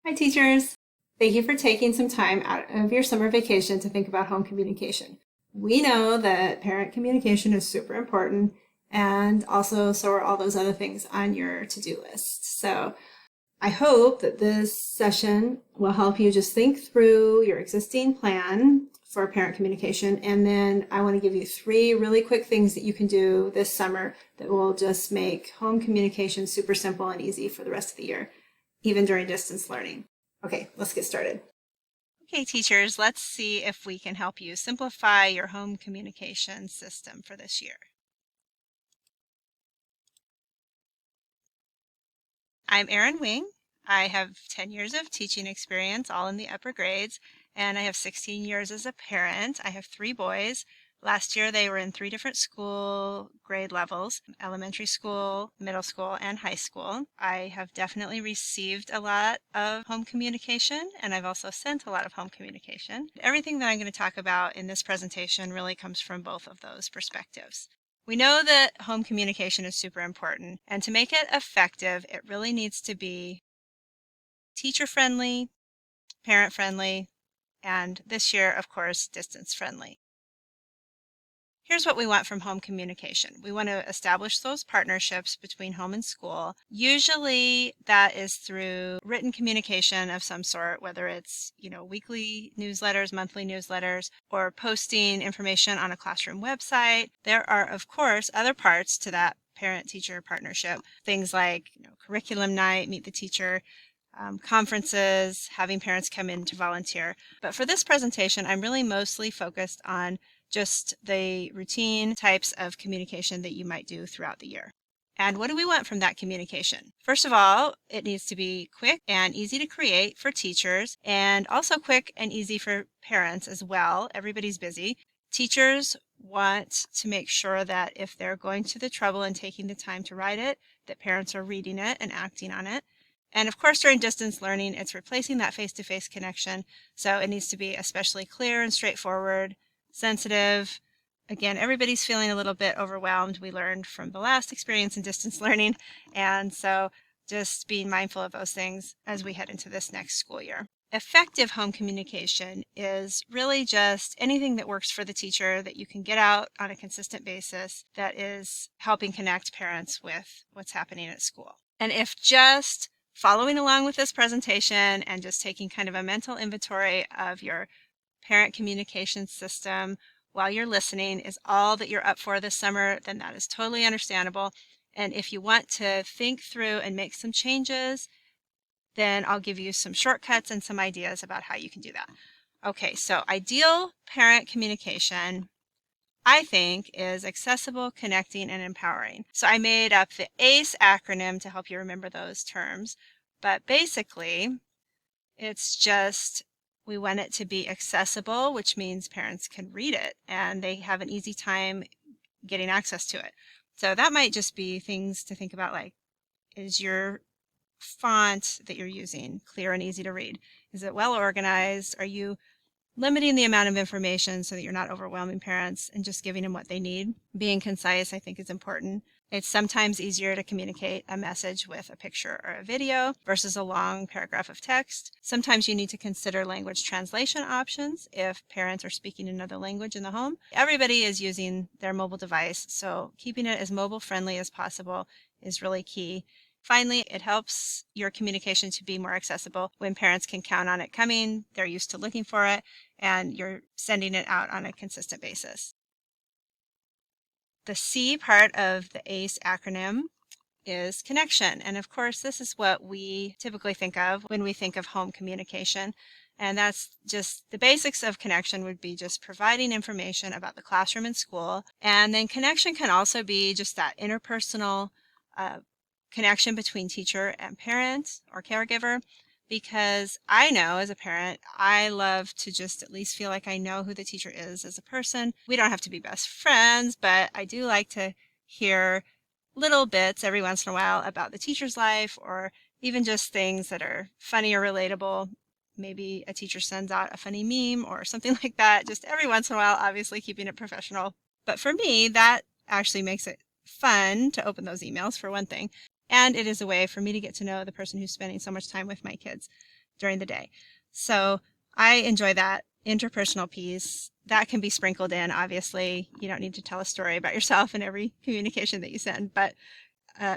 Hi, teachers. Thank you for taking some time out of your summer vacation to think about home communication. We know that parent communication is super important, and also so are all those other things on your to-do list. So I hope that this session will help you just think through your existing plan for parent communication. And then I want to give you three really quick things that you can do this summer that will just make home communication super simple and easy for the rest of the year, even during distance learning. Okay, let's get started. Okay, teachers, let's see if we can help you simplify your home communication system for this year. I'm Erin Wing. I have 10 years of teaching experience, all in the upper grades, and I have 16 years as a parent. I have 3 boys. Last year they were in 3 different school grade levels: elementary school, middle school, and high school. I have definitely received a lot of home communication, and I've also sent a lot of home communication. Everything that I'm going to talk about in this presentation really comes from both of those perspectives. We know that home communication is super important, and to make it effective, it really needs to be teacher-friendly, parent-friendly, and this year, of course, distance-friendly. Here's what we want from home communication. We want to establish those partnerships between home and school. Usually that is through written communication of some sort, whether it's, weekly newsletters, monthly newsletters, or posting information on a classroom website. There are, of course, other parts to that parent-teacher partnership. Things like, curriculum night, meet the teacher, conferences, having parents come in to volunteer. But for this presentation, I'm really mostly focused on just the routine types of communication that you might do throughout the year. And what do we want from that communication? First of all, it needs to be quick and easy to create for teachers, and also quick and easy for parents as well. Everybody's busy. Teachers want to make sure that if they're going to the trouble and taking the time to write it, that parents are reading it and acting on it. And of course, during distance learning, it's replacing that face-to-face connection. So it needs to be especially clear and straightforward, sensitive. Again, everybody's feeling a little bit overwhelmed. We learned from the last experience in distance learning. And so just being mindful of those things as we head into this next school year. Effective home communication is really just anything that works for the teacher that you can get out on a consistent basis that is helping connect parents with what's happening at school. And if just following along with this presentation and just taking kind of a mental inventory of your parent communication system while you're listening is all that you're up for this summer, then that is totally understandable. And if you want to think through and make some changes, then I'll give you some shortcuts and some ideas about how you can do that. Okay, so ideal parent communication, I think, is accessible, connecting, and empowering. So I made up the ACE acronym to help you remember those terms. But basically, it's just we want it to be accessible, which means parents can read it and they have an easy time getting access to it. So that might just be things to think about, like, is your font that you're using clear and easy to read? Is it well organized? Are you limiting the amount of information so that you're not overwhelming parents and just giving them what they need? Being concise, I think, is important. It's sometimes easier to communicate a message with a picture or a video versus a long paragraph of text. Sometimes you need to consider language translation options if parents are speaking another language in the home. Everybody is using their mobile device, so keeping it as mobile friendly as possible is really key. Finally, it helps your communication to be more accessible when parents can count on it coming, they're used to looking for it, and you're sending it out on a consistent basis. The C part of the ACE acronym is connection. And of course, this is what we typically think of when we think of home communication. And that's just the basics of connection would be just providing information about the classroom and school. And then connection can also be just that interpersonal connection between teacher and parent or caregiver, because I know as a parent, I love to just at least feel like I know who the teacher is as a person. We don't have to be best friends, but I do like to hear little bits every once in a while about the teacher's life, or even just things that are funny or relatable. Maybe a teacher sends out a funny meme or something like that, just every once in a while, obviously keeping it professional. But for me, that actually makes it fun to open those emails, for one thing. And it is a way for me to get to know the person who's spending so much time with my kids. during the day. So I enjoy that interpersonal piece. That can be sprinkled in, obviously. You don't need to tell a story about yourself in every communication that you send, but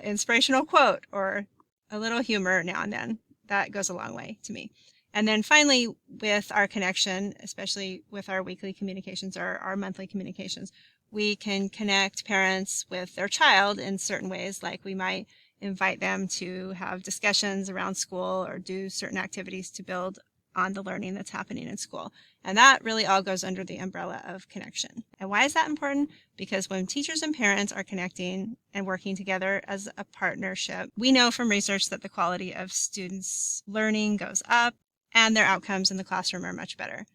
inspirational quote or a little humor now and then, that goes a long way to me. And then finally, with our connection, especially with our weekly communications or our monthly communications, we can connect parents with their child in certain ways, like we might invite them to have discussions around school or do certain activities to build on the learning that's happening in school. And that really all goes under the umbrella of connection. And why is that important? Because when teachers and parents are connecting and working together as a partnership, we know from research that the quality of students' learning goes up and their outcomes in the classroom are much better.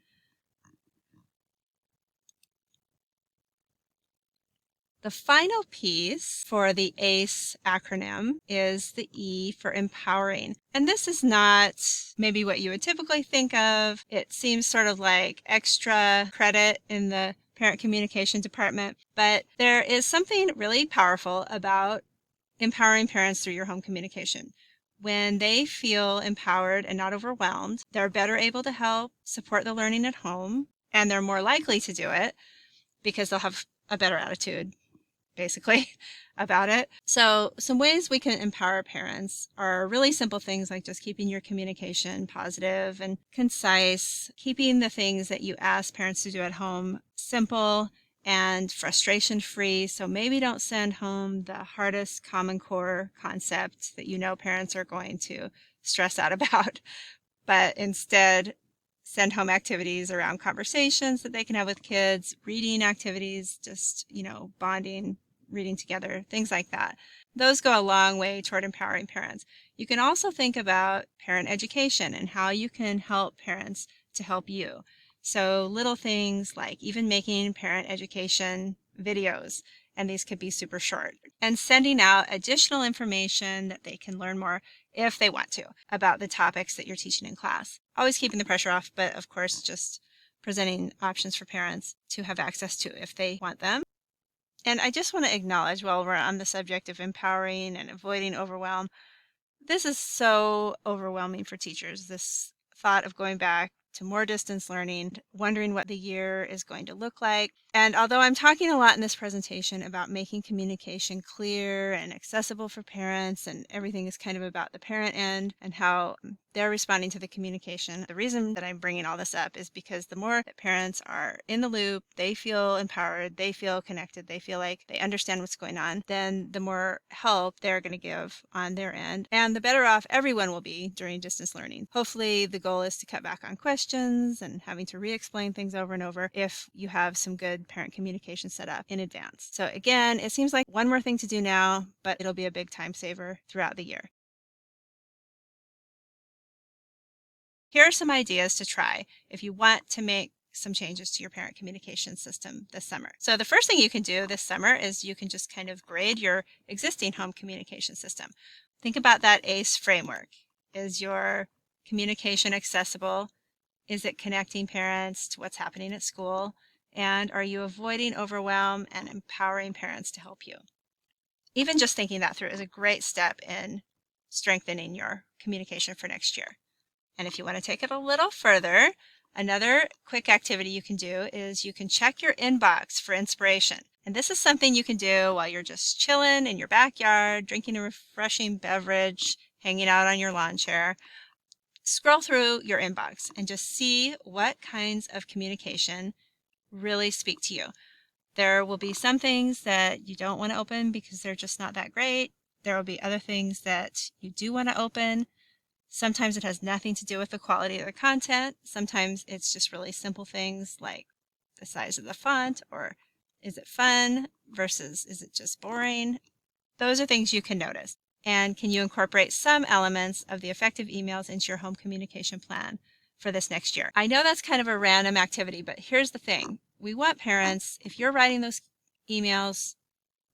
The final piece for the ACE acronym is the E for empowering. And this is not maybe what you would typically think of. It seems sort of like extra credit in the parent communication department, but there is something really powerful about empowering parents through your home communication. When they feel empowered and not overwhelmed, they're better able to help support the learning at home, and they're more likely to do it because they'll have a better attitude, basically, about it. So some ways we can empower parents are really simple things like just keeping your communication positive and concise, keeping the things that you ask parents to do at home simple and frustration free. So maybe don't send home the hardest Common Core concept that you know parents are going to stress out about, but instead send home activities around conversations that they can have with kids, reading activities, just, bonding, reading together, things like that. Those go a long way toward empowering parents. You can also think about parent education and how you can help parents to help you. So little things like even making parent education videos, and these could be super short, and sending out additional information that they can learn more if they want to about the topics that you're teaching in class. Always keeping the pressure off, but of course just presenting options for parents to have access to if they want them. And I just want to acknowledge, while we're on the subject of empowering and avoiding overwhelm, this is so overwhelming for teachers, this thought of going back to more distance learning, wondering what the year is going to look like. And although I'm talking a lot in this presentation about making communication clear and accessible for parents, and everything is kind of about the parent end and how they're responding to the communication, the reason that I'm bringing all this up is because the more that parents are in the loop, they feel empowered, they feel connected, they feel like they understand what's going on, then the more help they're going to give on their end, and the better off everyone will be during distance learning. Hopefully the goal is to cut back on questions and having to re-explain things over and over if you have some good parent communication set up in advance. So again, it seems like one more thing to do now, but it'll be a big time saver throughout the year. Here are some ideas to try if you want to make some changes to your parent communication system this summer. So the first thing you can do this summer is you can just kind of grade your existing home communication system. Think about that ACE framework. Is your communication accessible? Is it connecting parents to what's happening at school? And are you avoiding overwhelm and empowering parents to help you? Even just thinking that through is a great step in strengthening your communication for next year. And if you want to take it a little further, another quick activity you can do is you can check your inbox for inspiration. And this is something you can do while you're just chilling in your backyard, drinking a refreshing beverage, hanging out on your lawn chair. Scroll through your inbox and just see what kinds of communication really speak to you. There will be some things that you don't want to open because they're just not that great. There will be other things that you do want to open. Sometimes it has nothing to do with the quality of the content. Sometimes it's just really simple things like the size of the font, or is it fun versus is it just boring? Those are things you can notice. And can you incorporate some elements of the effective emails into your home communication plan for this next year? I know that's kind of a random activity, but here's the thing. We want parents, if you're writing those emails,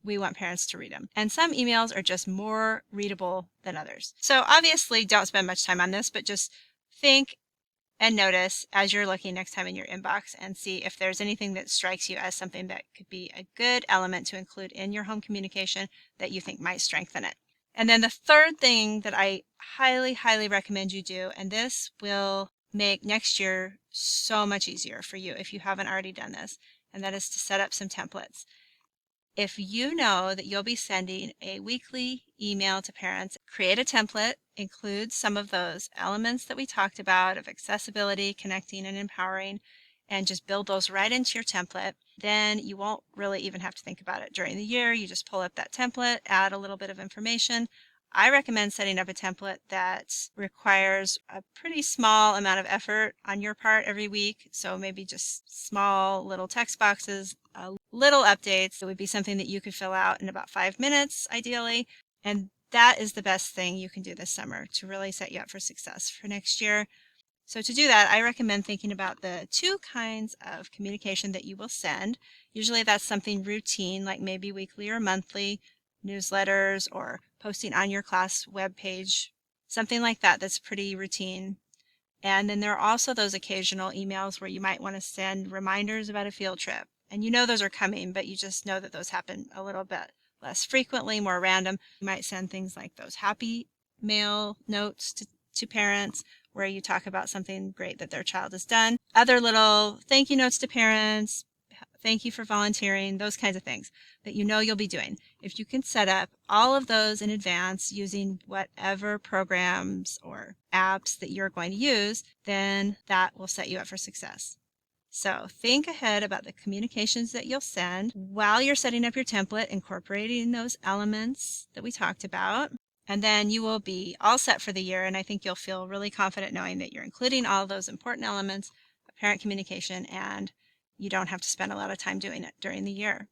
we want parents to read them. And some emails are just more readable than others. So obviously don't spend much time on this, but just think and notice as you're looking next time in your inbox and see if there's anything that strikes you as something that could be a good element to include in your home communication that you think might strengthen it. And then the third thing that I highly, highly recommend you do, and this will make next year so much easier for you if you haven't already done this, and that is to set up some templates. If you know that you'll be sending a weekly email to parents, create a template, include some of those elements that we talked about of accessibility, connecting, and empowering, and just build those right into your template. Then you won't really even have to think about it during the year. You just pull up that template, add a little bit of information. I recommend setting up a template that requires a pretty small amount of effort on your part every week. So maybe just small little text boxes, little updates. It would be something that you could fill out in about 5 minutes, ideally. And that is the best thing you can do this summer to really set you up for success for next year. So to do that, I recommend thinking about the two kinds of communication that you will send. Usually that's something routine, like maybe weekly or monthly, newsletters or posting on your class webpage, something like that that's pretty routine. And then there are also those occasional emails where you might want to send reminders about a field trip. And you know those are coming, but you just know that those happen a little bit less frequently, more random. You might send things like those happy mail notes to parents where you talk about something great that their child has done. Other little thank you notes to parents, thank you for volunteering, those kinds of things that you know you'll be doing. If you can set up all of those in advance using whatever programs or apps that you're going to use, then that will set you up for success. So think ahead about the communications that you'll send while you're setting up your template, incorporating those elements that we talked about. And then you will be all set for the year, and I think you'll feel really confident knowing that you're including all those important elements of parent communication, and you don't have to spend a lot of time doing it during the year.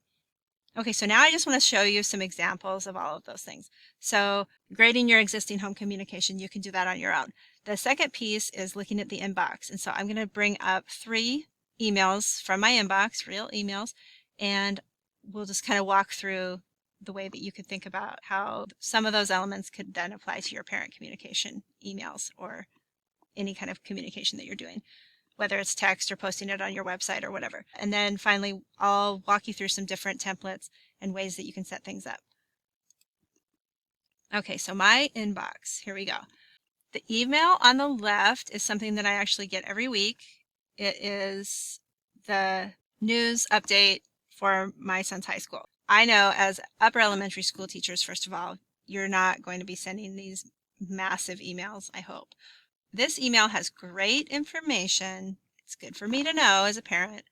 Okay, so now I just want to show you some examples of all of those things. So grading your existing home communication, you can do that on your own. The second piece is looking at the inbox. And so I'm going to bring up 3 emails from my inbox, real emails, and we'll just kind of walk through the way that you could think about how some of those elements could then apply to your parent communication emails or any kind of communication that you're doing, whether it's text or posting it on your website or whatever. And then finally, I'll walk you through some different templates and ways that you can set things up. Okay, so my inbox, here we go. The email on the left is something that I actually get every week. It is the news update for my son's high school. I know as upper elementary school teachers, first of all, you're not going to be sending these massive emails, I hope. This email has great information. It's good for me to know as a parent.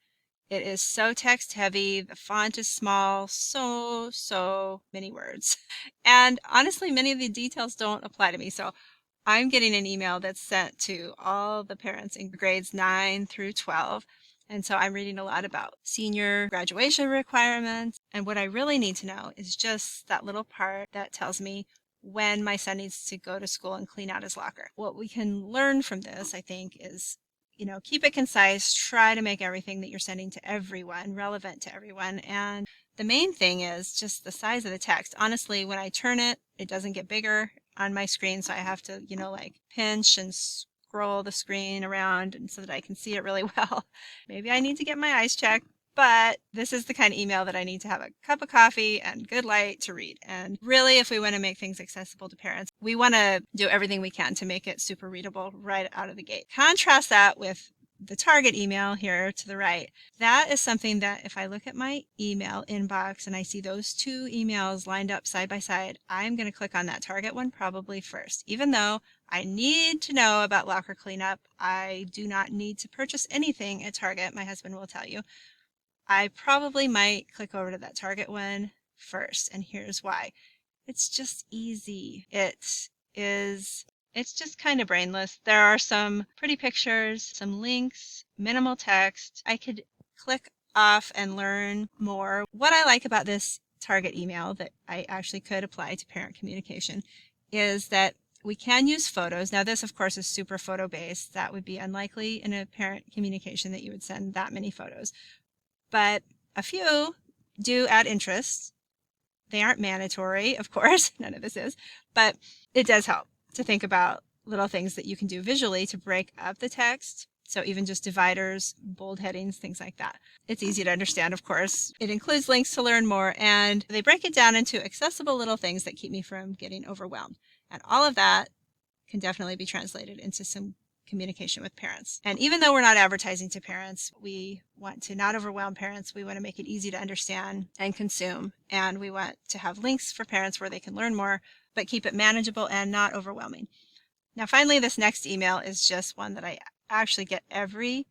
It is so text heavy. The font is small, so many words. And honestly, many of the details don't apply to me. So I'm getting an email that's sent to all the parents in grades 9 through 12. And so I'm reading a lot about senior graduation requirements. And what I really need to know is just that little part that tells me when my son needs to go to school and clean out his locker. What we can learn from this, I think, is, keep it concise, try to make everything that you're sending to everyone relevant to everyone. And the main thing is just the size of the text. Honestly, when I turn it, it doesn't get bigger on my screen, so I have to, like pinch and scroll the screen around and so that I can see it really well. Maybe I need to get my eyes checked, but this is the kind of email that I need to have a cup of coffee and good light to read. And really, if we want to make things accessible to parents, we want to do everything we can to make it super readable right out of the gate. Contrast that with the target email here to the right. That is something that if I look at my email inbox and I see those 2 emails lined up side by side, I'm going to click on that target one probably first. Even though I need to know about locker cleanup, I do not need to purchase anything at Target, my husband will tell you. I probably might click over to that Target one first, and here's why. It's just easy. It's just kind of brainless. There are some pretty pictures, some links, minimal text. I could click off and learn more. What I like about this Target email that I actually could apply to parent communication is that we can use photos. Now this, of course, is super photo based. That would be unlikely in a parent communication that you would send that many photos. But a few do add interest. They aren't mandatory, of course. None of this is. But it does help to think about little things that you can do visually to break up the text. So even just dividers, bold headings, things like that. It's easy to understand, of course. It includes links to learn more, and they break it down into accessible little things that keep me from getting overwhelmed. And all of that can definitely be translated into some communication with parents. And even though we're not advertising to parents, we want to not overwhelm parents. We want to make it easy to understand and consume. And we want to have links for parents where they can learn more, but keep it manageable and not overwhelming. Now, finally, this next email is just one that I actually get every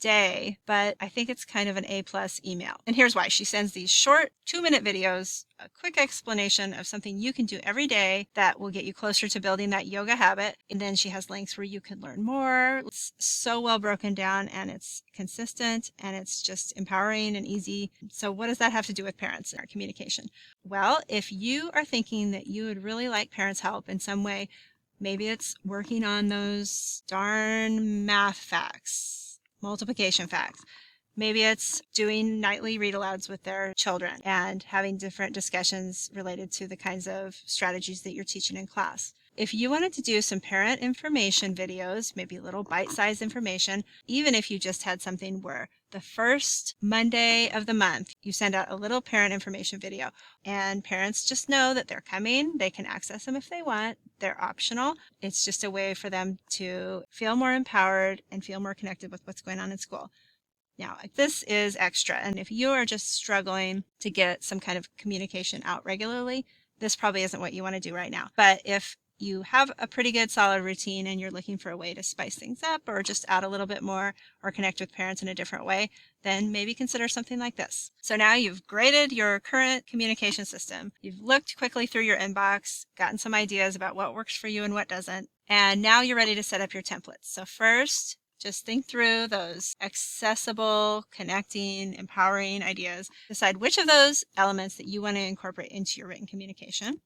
day, but I think it's kind of an A+ email. And here's why. She sends these short 2-minute videos, a quick explanation of something you can do every day that will get you closer to building that yoga habit. And then she has links where you can learn more. It's so well broken down, and it's consistent, and it's just empowering and easy. So what does that have to do with parents and our communication? Well, if you are thinking that you would really like parents' help in some way, maybe it's working on those darn math facts, multiplication facts. Maybe it's doing nightly read alouds with their children and having different discussions related to the kinds of strategies that you're teaching in class. If you wanted to do some parent information videos, maybe little bite-sized information, even if you just had something where the first Monday of the month, you send out a little parent information video, and parents just know that they're coming. They can access them if they want. They're optional. It's just a way for them to feel more empowered and feel more connected with what's going on in school. Now, this is extra, and if you are just struggling to get some kind of communication out regularly, this probably isn't what you want to do right now. But if you have a pretty good solid routine and you're looking for a way to spice things up or just add a little bit more or connect with parents in a different way, then maybe consider something like this. So now you've graded your current communication system. You've looked quickly through your inbox, gotten some ideas about what works for you and what doesn't, and now you're ready to set up your templates. So first, just think through those accessible, connecting, empowering ideas. Decide which of those elements that you want to incorporate into your written communication.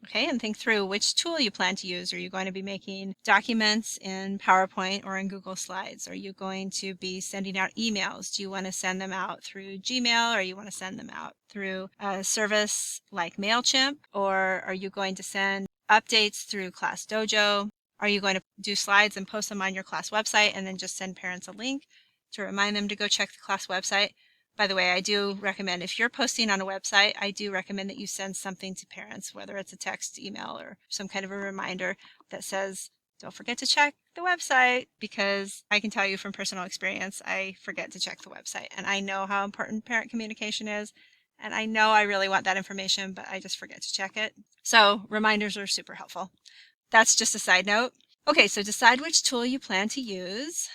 Okay, and think through which tool you plan to use. Are you going to be making documents in PowerPoint or in Google Slides? Are you going to be sending out emails? Do you want to send them out through Gmail, or you want to send them out through a service like MailChimp? Or are you going to send updates through Class Dojo? Are you going to do slides and post them on your class website and then just send parents a link to remind them to go check the class website? By the way, I do recommend, if you're posting on a website, I do recommend that you send something to parents, whether it's a text, email, or some kind of a reminder that says, don't forget to check the website, because I can tell you from personal experience, I forget to check the website. And I know how important parent communication is, and I know I really want that information, but I just forget to check it. So reminders are super helpful. That's just a side note. Okay, so decide which tool you plan to use,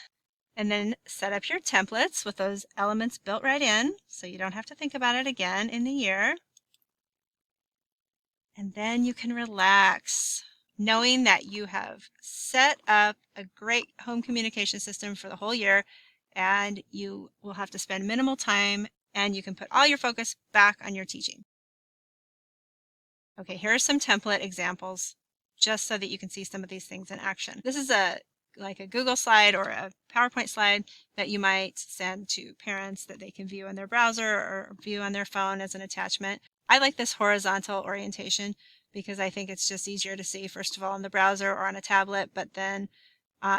and then set up your templates with those elements built right in, so you don't have to think about it again in the year. And then you can relax, knowing that you have set up a great home communication system for the whole year, and you will have to spend minimal time, and you can put all your focus back on your teaching. Okay, here are some template examples, just so that you can see some of these things in action. This is like a Google slide or a PowerPoint slide that you might send to parents that they can view in their browser or view on their phone as an attachment. I like this horizontal orientation because I think it's just easier to see, first of all, in the browser or on a tablet, but then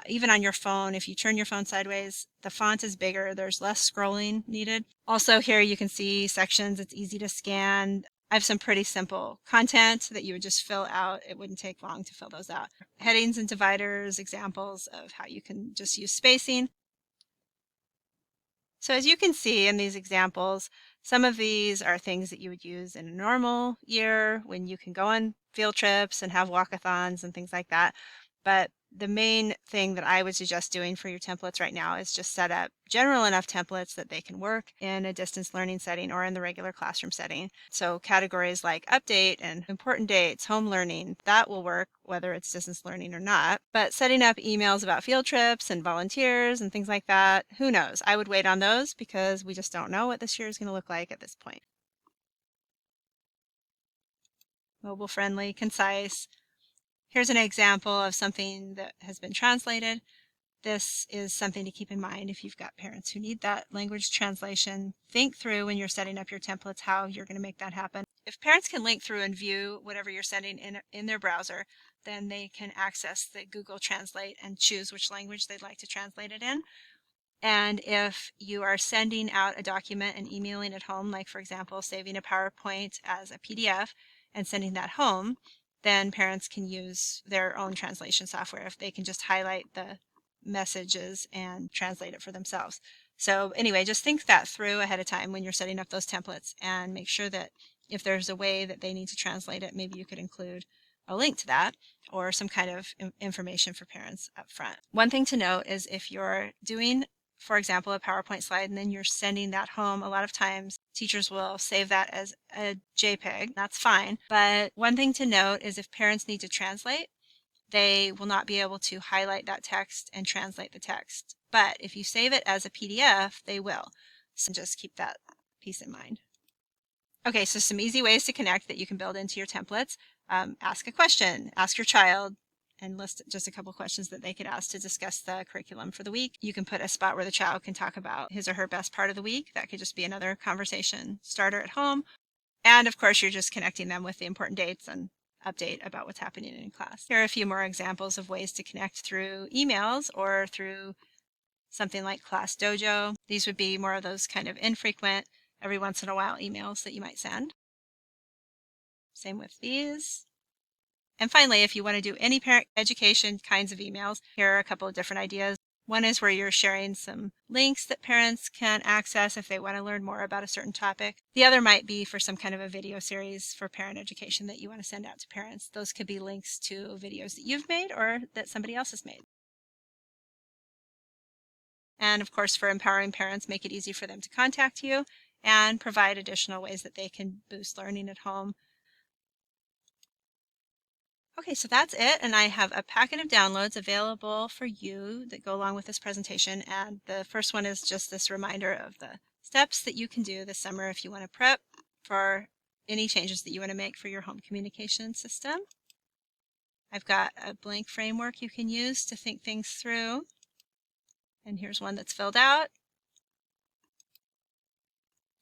even on your phone, if you turn your phone sideways, the font is bigger. There's less scrolling needed. Also here you can see sections. It's easy to scan. I have some pretty simple content that you would just fill out. It wouldn't take long to fill those out. Headings and dividers, examples of how you can just use spacing. So as you can see in these examples, some of these are things that you would use in a normal year when you can go on field trips and have walkathons and things like that. But the main thing that I would suggest doing for your templates right now is just set up general enough templates that they can work in a distance learning setting or in the regular classroom setting. So categories like update and important dates, home learning, that will work whether it's distance learning or not. But setting up emails about field trips and volunteers and things like that, who knows? I would wait on those because we just don't know what this year is going to look like at this point. Mobile friendly, concise. Here's an example of something that has been translated. This is something to keep in mind if you've got parents who need that language translation. Think through when you're setting up your templates how you're going to make that happen. If parents can link through and view whatever you're sending in their browser, then they can access the Google Translate and choose which language they'd like to translate it in. And if you are sending out a document and emailing it home, like for example, saving a PowerPoint as a PDF and sending that home, then parents can use their own translation software if they can just highlight the messages and translate it for themselves. So anyway, just think that through ahead of time when you're setting up those templates, and make sure that if there's a way that they need to translate it, maybe you could include a link to that or some kind of information for parents up front. One thing to note is if you're doing, for example, a PowerPoint slide and then you're sending that home, a lot of times teachers will save that as a JPEG. That's fine. But one thing to note is if parents need to translate, they will not be able to highlight that text and translate the text. But if you save it as a PDF, they will. So just keep that piece in mind. Okay, so some easy ways to connect that you can build into your templates. Ask a question, ask your child, and list just a couple questions that they could ask to discuss the curriculum for the week. You can put a spot where the child can talk about his or her best part of the week. That could just be another conversation starter at home. And of course, you're just connecting them with the important dates and update about what's happening in class. Here are a few more examples of ways to connect through emails or through something like Class Dojo. These would be more of those kind of infrequent, every once in a while emails that you might send. Same with these. And finally, if you want to do any parent education kinds of emails, here are a couple of different ideas. One is where you're sharing some links that parents can access if they want to learn more about a certain topic. The other might be for some kind of a video series for parent education that you want to send out to parents. Those could be links to videos that you've made or that somebody else has made. And of course, for empowering parents, make it easy for them to contact you and provide additional ways that they can boost learning at home. Okay, so that's it, and I have a packet of downloads available for you that go along with this presentation, and the first one is just this reminder of the steps that you can do this summer if you want to prep for any changes that you want to make for your home communication system. I've got a blank framework you can use to think things through, and here's one that's filled out.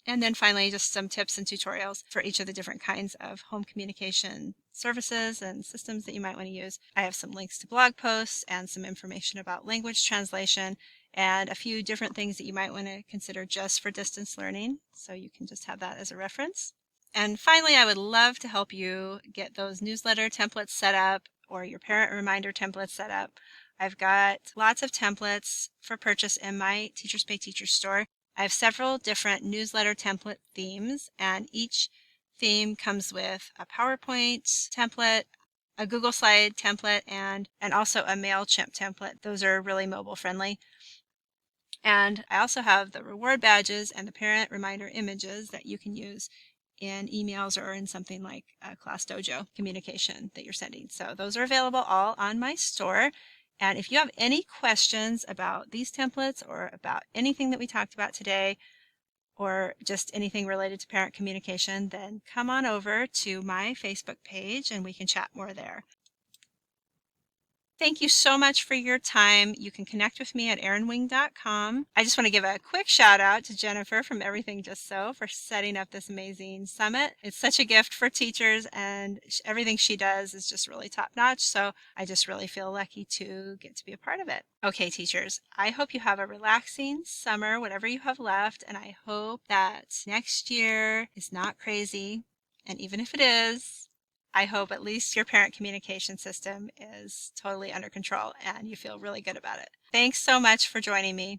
And then finally, just some tips and tutorials for each of the different kinds of home communication services and systems that you might want to use. I have some links to blog posts and some information about language translation and a few different things that you might want to consider just for distance learning. So you can just have that as a reference. And finally, I would love to help you get those newsletter templates set up or your parent reminder templates set up. I've got lots of templates for purchase in my Teachers Pay Teachers store. I have several different newsletter template themes, and each theme comes with a PowerPoint template, a Google Slide template, and also a MailChimp template. Those are really mobile friendly. And I also have the reward badges and the parent reminder images that you can use in emails or in something like a Class Dojo communication that you're sending. So those are available all on my store. And if you have any questions about these templates or about anything that we talked about today, or just anything related to parent communication, then come on over to my Facebook page and we can chat more there. Thank you so much for your time. You can connect with me at erinwing.com. I just want to give a quick shout out to Jennifer from Everything Just So for setting up this amazing summit. It's such a gift for teachers, and everything she does is just really top notch. So I just really feel lucky to get to be a part of it. Okay, teachers, I hope you have a relaxing summer, whatever you have left, and I hope that next year is not crazy. And even if it is, I hope at least your parent communication system is totally under control and you feel really good about it. Thanks so much for joining me.